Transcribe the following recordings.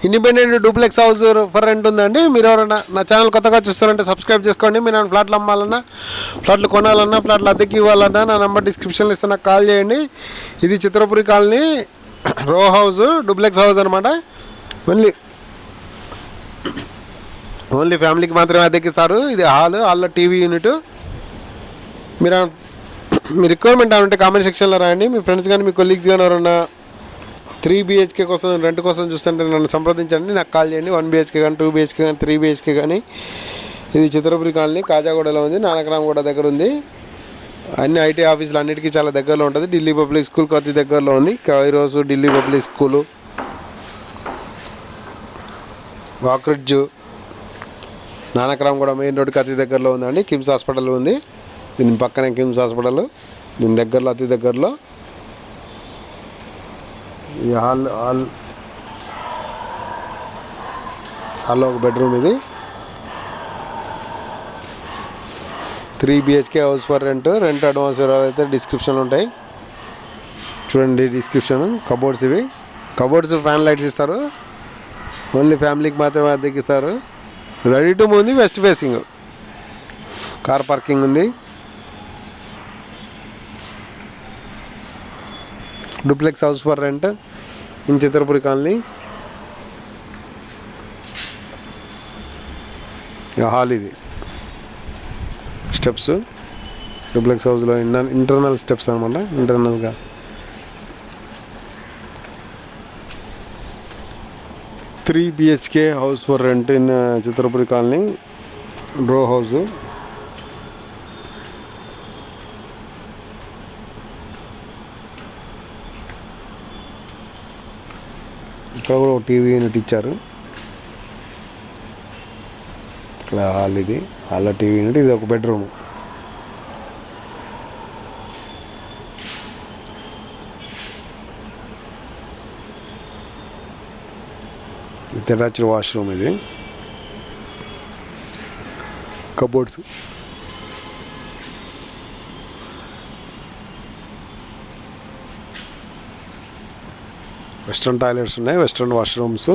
Independent duplex house for rent ఉందండి. మీరు ఎవరైనా నా ఛానల్ కొత్తగా చూస్తారంటే సబ్స్క్రైబ్ చేసుకోండి. మీరు నా ఫ్లాట్లు అమ్మాలన్నా, ఫ్లాట్లు కొనాలన్నా, ఫ్లాట్లు అద్దెకి ఇవ్వాలన్నా నా నెంబర్ డిస్క్రిప్షన్లో ఇస్తే నాకు కాల్ చేయండి. ఇది చిత్రపురి కాలనీ రో హౌస్, డూప్లెక్స్ హౌస్ అనమాట. ఓన్లీ ఫ్యామిలీకి మాత్రమే అద్దెకిస్తారు. ఇది హాల్లో టీవీ యూనిట్. మీ రిక్వైర్మెంట్ ఉంటే కామెంట్ సెక్షన్లో రాయండి. మీ ఫ్రెండ్స్ కానీ మీ కొలీగ్స్ కానీ ఎవరన్నా 3 BHK కోసం రెంట్ కోసం చూస్తుంటే నన్ను సంప్రదించండి, నాకు కాల్ చేయండి. 1 BHK కానీ 2 BHK కానీ 3 BHK కానీ. ఇది చిత్రపురి కాలనీ కాజాగూడలో ఉంది, నానక్రామ్గూడ దగ్గర ఉంది. అన్ని ఐటీ ఆఫీసులు అన్నిటికీ చాలా దగ్గరలో ఉంటుంది. ఢిల్లీ పబ్లిక్ స్కూల్కి అతి దగ్గరలో ఉంది. Kairos Delhi public school, Oakridge, Nanakramguda main రోడ్కి అతి దగ్గరలో ఉందండి. కిమ్స్ హాస్పిటల్ ఉంది, దీని పక్కనే కిమ్స్ హాస్పిటల్, దీని దగ్గరలో అతి దగ్గరలో. ఈ హాల్లో ఒక బెడ్రూమ్. ఇది 3 BHK house for rent advance వివరాలు అయితే డిస్క్రిప్షన్లో ఉంటాయి, చూడండి డిస్క్రిప్షన్. కబోర్డ్స్, ఇవి కబోర్డ్స్, ఫ్యాన్ లైట్స్ ఇస్తారు. ఓన్లీ ఫ్యామిలీకి మాత్రమే అద్దెకిస్తారు. రెడీ టు మూవ్ ఉంది, వెస్ట్ ఫేసింగ్, కార్ పార్కింగ్ ఉంది. Duplex house for rent in Chitrapuri colony. Hall, ఇది స్టెప్స్. డూప్లెక్స్ హౌస్లో ఇంటర్నల్ స్టెప్స్ అనమాట, ఇంటర్నల్గా. Three BHK house for rent in Chitrapuri colony రో హౌస్. ఇక్కడ కూడా ఒక టీవీ యూనిట్ ఇచ్చారు. ఇక్కడ హాల్, ఇది హాల్లో టీవీ యూనిట్. ఇది ఒక బెడ్రూమ్. Attached washroom. ఇది కబోర్డ్స్, వెస్ట్రన్ టాయిలెట్స్ ఉన్నాయి, వెస్ట్రన్ వాష్రూమ్స్.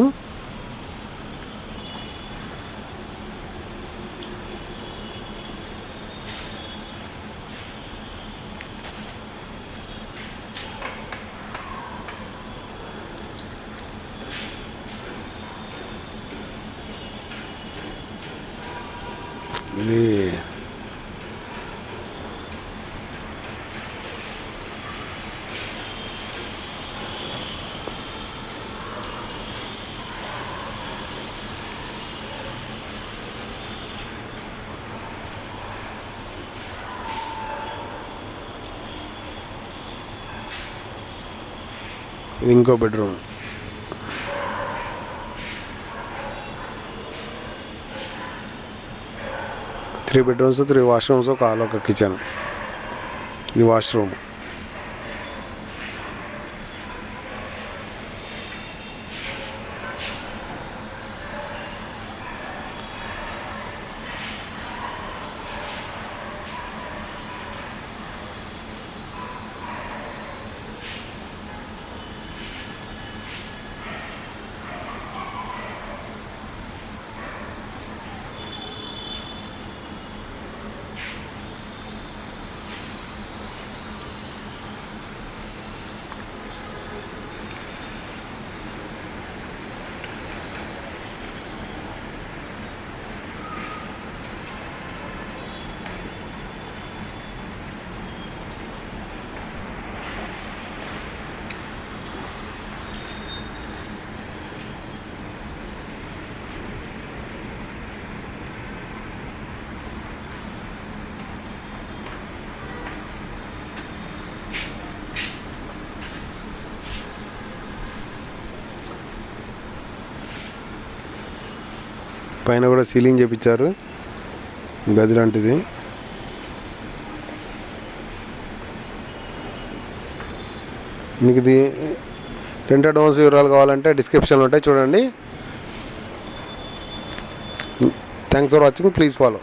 ఇది ఇంకో బెడ్రూమ్. త్రీ బెడ్రూమ్స్, 3 వాష్రూమ్స్, ఒక హాల్, ఒక కిచెన్. ఇది వాష్రూమ్. పైన కూడా సీలింగ్ చేపించారు, గది లాంటిది. మీకు ఇది రెంట్ అడ్వాన్స్ వివరాలు కావాలంటే డిస్క్రిప్షన్లో ఉంటాయి, చూడండి. Thanks for watching, please follow.